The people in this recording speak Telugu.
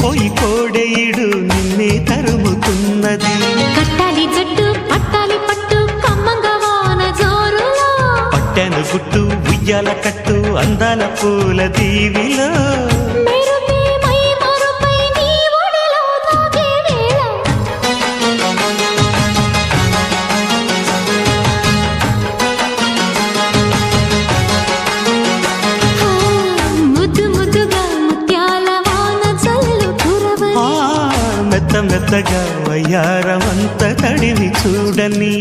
మురిసిపోయి కోడెయిడు నిన్నే తరుముతున్నది. కట్టాలి జట్టు పట్టాలి పట్టు కమ్మంగా వాన జోరులో, పట్టెను గుట్టు ఉయ్యాల కట్టు అందాల పూల దీవిలో, మెరుపే మై మరుపై నీ ఒడిలో తాగే వేళ, ముద్దు ముద్దుగా ముత్యాల వాన జల్లు కురవని, మెత్త మెత్తగా వయ్యారమంత తడివి చూడని.